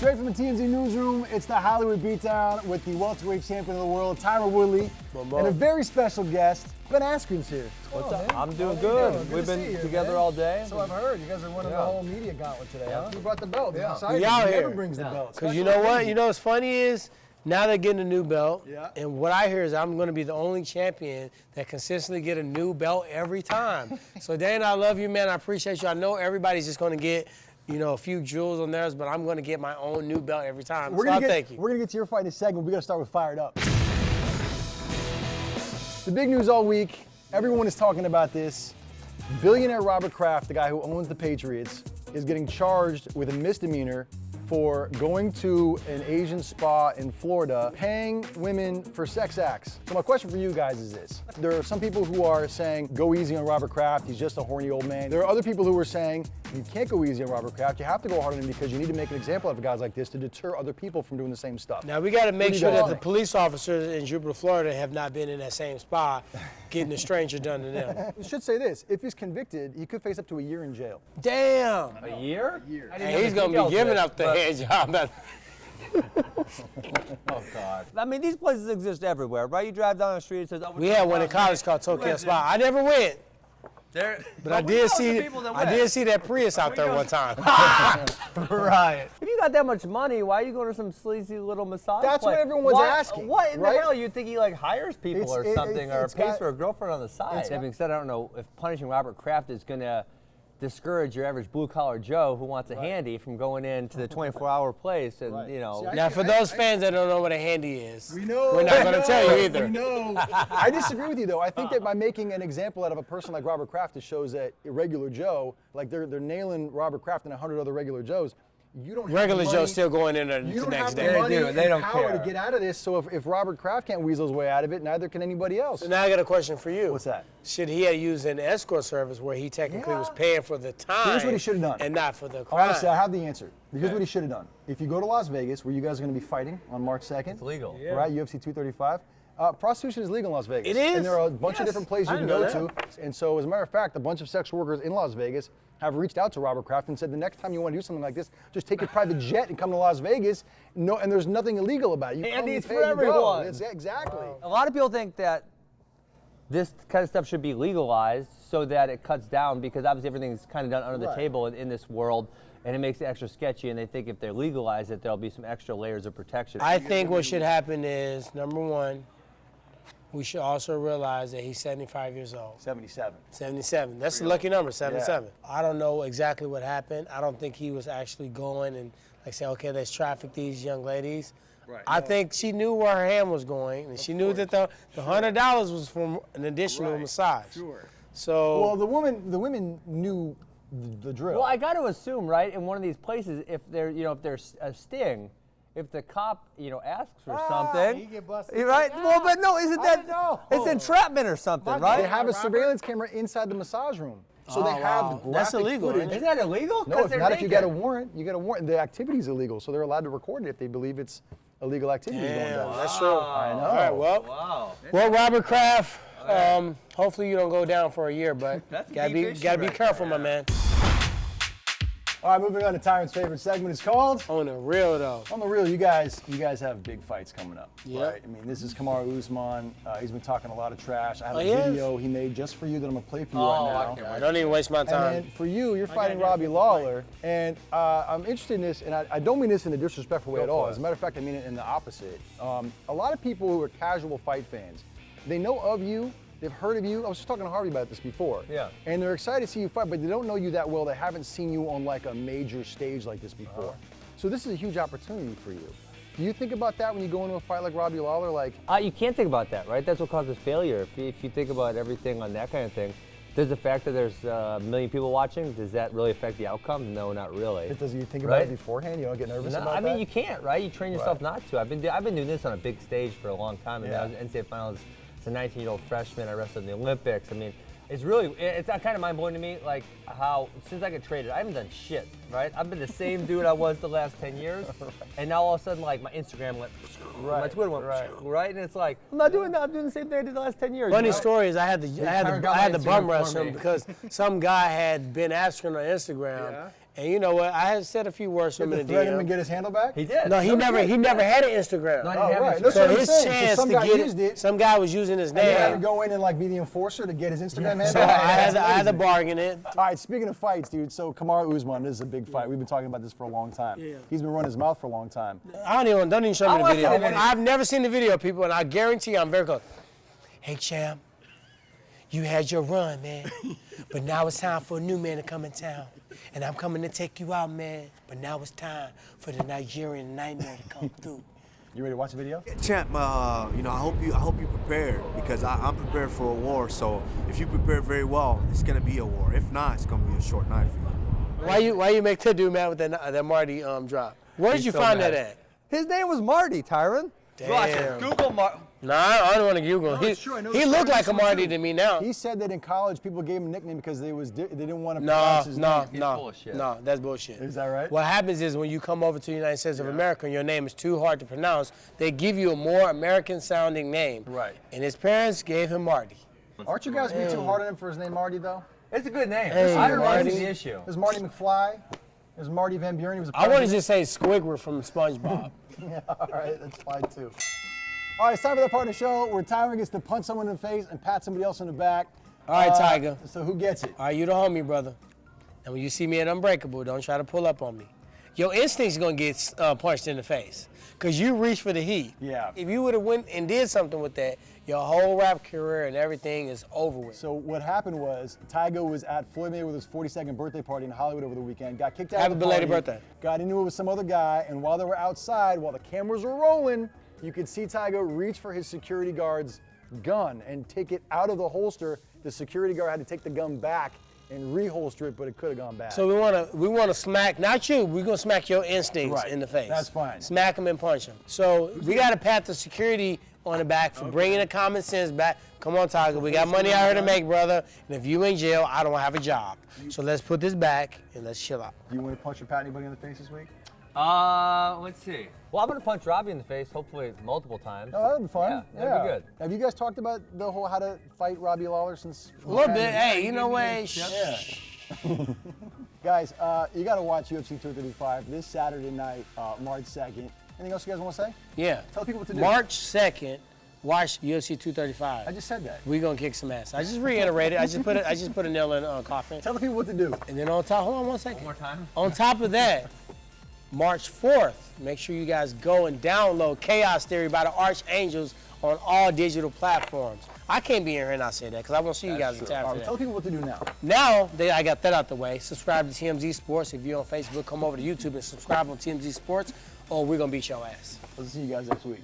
Straight from the TMZ newsroom, it's the Hollywood Beatdown with the welterweight champion of the world, Tyron Woodley, and a very special guest, Ben Askren's here. What's up? I'm doing good. We've been together all day. So I've heard. You guys are running the whole media gauntlet today, huh? You brought the belt. Yeah. He out here. never brings the belt. Because you know what? You know what's funny is, now they're getting a new belt, and what I hear is I'm going to be the only champion that consistently get a new belt every time. So Dan, I love you, man. I appreciate you. I know everybody's just going to get, you know, a few jewels on theirs, but I'm going to get my own new belt every time. Thank you. We're going to get to your fight in a second. We got to start with Fired Up. The big news all week, everyone is talking about this. Billionaire Robert Kraft, the guy who owns the Patriots, is getting charged with a misdemeanor for going to an Asian spa in Florida, paying women for sex acts. So my question for you guys is this. There are some people who are saying, go easy on Robert Kraft, he's just a horny old man. There are other people who are saying, you can't go easy on Robert Kraft, you have to go hard on him because you need to make an example of guys like this to deter other people from doing the same stuff. Now we got to make sure that the police officers in Jupiter, Florida have not been in that same spa getting a stranger done to them. I should say this, if he's convicted, he could face up to a year in jail. Damn. A year? And he's going to be giving up the hand job. Oh, God. I mean, these places exist everywhere, right? You drive down the street, it says, oh, we had one in college called Tokyo Spa. I never went. But I did see that Prius out there one time. Right. If you got that much money, why are you going to some sleazy little massage That's place? what everyone's asking. What in right? the hell? You think he like hires people or something, or pays for a girlfriend on the side? That being said, I don't know if punishing Robert Kraft is going to discourage your average blue-collar Joe who wants a handy from going into the 24-hour place and, you know. Now, for those fans that don't know what a handy is, we know, we're not going to tell you either. We know. I disagree with you, though. I think that by making an example out of a person like Robert Kraft, it shows that a regular Joe, like they're nailing Robert Kraft and 100 other regular Joes, you don't regular have Joe's still going in there the next day. They don't power to get out of this. So if Robert Kraft can't weasel his way out of it, neither can anybody else. So now I got a question for you. What's that? Should he have used an escort service where he technically was paying for the time? Here's what he should have done. And not for the crime. Honestly, I have the answer. Here's what he should have done. If you go to Las Vegas, where you guys are going to be fighting on March 2nd. It's legal. Right, UFC 235. Prostitution is legal in Las Vegas. It is? And there are a bunch of different places you can go to. And so, as a matter of fact, a bunch of sex workers in Las Vegas have reached out to Robert Kraft and said, the next time you want to do something like this, just take your private jet and come to Las Vegas. No, and there's nothing illegal about it. You and it's pay, for everyone. Exactly. Wow. A lot of people think that this kind of stuff should be legalized so that it cuts down, because obviously everything's kind of done under the table in this world, and it makes it extra sketchy, and they think if they legalize it, there'll be some extra layers of protection. I think what should happen is, number one, we should also realize that he's 75 years old. 77. 77. That's a lucky number, 77. Yeah. I don't know exactly what happened. I don't think he was actually going and like say, okay, let's traffic these young ladies. Right. I think she knew where her hand was going, and she knew that the $100 was for an additional massage. Sure. So well, the women knew the drill. Well, I got to assume, right, in one of these places, if there's a sting, if the cop, asks for something, you get busted. Right? Yeah. Well, but no, isn't that it's entrapment or something, right? They have a surveillance camera inside the massage room, so they have graphic That's illegal. footage. Isn't that illegal? No, not if you get a warrant. You get a warrant. The activity's illegal, so they're allowed to record it if they believe it's illegal activity going down. That's true. I know. All right, well, Robert Kraft. Hopefully you don't go down for a year, but gotta be careful, my man. All right, moving on to Tyron's favorite segment. It's called On the Real, though. On the Real. You guys have big fights coming up. Yep. Right? I mean, this is Kamaru Usman. He's been talking a lot of trash. I have a video he made just for you that I'm gonna play for you right now. I don't even waste my time. And for you, you're fighting Robbie Lawler, and I'm interested in this, and I don't mean this in a disrespectful way at all. As a matter of fact, I mean it in the opposite. A lot of people who are casual fight fans, they know of you. They've heard of you. I was just talking to Harvey about this before. Yeah. And they're excited to see you fight, but they don't know you that well. They haven't seen you on like a major stage like this before. So this is a huge opportunity for you. Do you think about that when you go into a fight like Robbie Lawler? Like, you can't think about that, right? That's what causes failure. If you think about everything on that kind of thing, does the fact that there's a million people watching, does that really affect the outcome? No, not really. Does you think about it beforehand? You don't get nervous about that? I mean, you can't, right? You train yourself not to. I've been doing this on a big stage for a long time. And I was in NCAA finals. As a 19-year-old freshman, I wrestled in the Olympics. I mean, it's kind of mind-blowing to me, like how since I got traded, I haven't done shit, right? I've been the same dude I was the last 10 years, and now all of a sudden, like my Instagram went, my Twitter went, right, and it's like I'm not doing that. I'm doing the same thing I did the last 10 years. Funny story is I had the bum wrestle him because some guy had Ben Askren on Instagram, And you know what? I had said a few words to him in the Threaten him DM. and get his handle back? He did. No, he never had an Instagram. No, he Oh, didn't have right. Instagram. That's So what I'm his saying. chance some to guy get used it. some guy was using his And he had to name. go in and like be the enforcer to get his Instagram handle. So I had to bargain it. All right, speaking of fights, dude, so Kamaru Usman, this is a big fight. We've been talking about this for a long time. Yeah. He's been running his mouth for a long time. Don't even show me the watched video. the video. I've never seen the video, people, and I guarantee I'm very close. Hey, champ, you had your run, man, but now it's time for a new man to come in town, and I'm coming to take you out, man. But now it's time for the Nigerian nightmare to come through. You ready to watch the video? Champ, you know, I hope you prepare because I'm prepared for a war. So if you prepare very well, it's gonna be a war. If not, it's gonna be a short night for you. Why you make that dude mad with that Marty drop? Where did you so find mad. that at? His name was Marty, Tyron. Damn. Google Marty. Nah, I don't want to Google. No, it's true. I know He this looked guy like a is so Marty too. to me now. He said that in college people gave him a nickname because they didn't want to No, pronounce his name. bullshit. that's bullshit. Is that right? What happens is when you come over to the United States of America and your name is too hard to pronounce, they give you a more American-sounding name. Right. And his parents gave him Marty. Aren't you guys being too hard on him for his name Marty though? It's a good name. Hey, I don't know Marty. what's the issue. There's Marty McFly. There's Marty Van Buren. He was a I want to president. just say Squidward from SpongeBob. Yeah, all right, that's fine too. All right, it's time for that part of the show where Tyron gets to punch someone in the face and pat somebody else in the back. All right, Tiger. So who gets it? All right, you the homie, brother. And when you see me at Unbreakable, don't try to pull up on me. Your instinct's gonna get punched in the face, cause you reach for the heat. Yeah. If you would have went and did something with that, your whole rap career and everything is over with. So what happened was Tyga was at Floyd Mayweather's 42nd birthday party in Hollywood over the weekend. Got kicked out Happy of the belated party, birthday. Got into it with some other guy, and while they were outside, while the cameras were rolling, you could see Tyga reach for his security guard's gun and take it out of the holster. The security guard had to take the gun back and reholster it, but it could have gone bad. So we wanna smack, not you, we're gonna smack your instincts Right. in the face. That's fine. Smack him and punch him. So we gotta pat the security on the back for bringing the common sense back. Come on, Tiger, we got money out here to make, brother. And if you in jail, I don't have a job. So let's put this back and let's chill out. Do you want to punch or pat anybody in the face this week? Let's see. Well, I'm gonna punch Robbie in the face, hopefully multiple times. Oh, that would be fun. Yeah, that'd be good. Have you guys talked about the whole how to fight Robbie Lawler since? A little bit, hey, you know what? Yeah. Guys, you got to watch UFC 235 this Saturday night, March 2nd. Anything else you guys want to say? Yeah. Tell people what to do. March 2nd, watch UFC 235. I just said that. We're gonna kick some ass. I just reiterated. I just put a nail in coffin. Tell the people what to do. And then on top, hold on one second. One more time. On top of that, March 4th, make sure you guys go and download Chaos Theory by the Archangels on all digital platforms. I can't be in here and not say that because I want to see you guys in town All for right, tell that. people what to do now. Now that I got that out the way, subscribe to TMZ Sports. If you're on Facebook, come over to YouTube and subscribe on TMZ Sports, or we're gonna beat your ass. Let's see you guys next week.